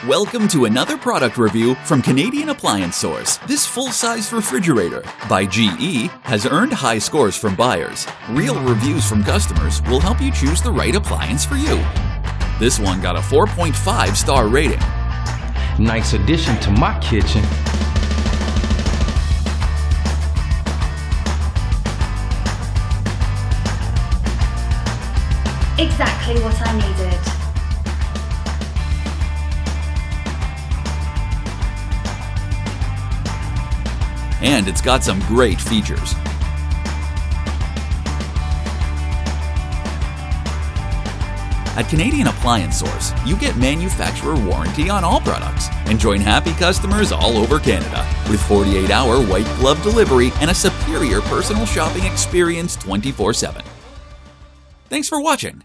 Welcome to another product review from Canadian Appliance Source. This full-size refrigerator by GE has earned high scores from buyers. Real reviews from customers will help you choose the right appliance for you. This one got a 4.5-star rating. Nice addition to my kitchen. Exactly what I needed. And it's got some great features. At Canadian Appliance Source, you get manufacturer warranty on all products and join happy customers all over Canada with 48-hour white glove delivery and a superior personal shopping experience 24/7. Thanks for watching.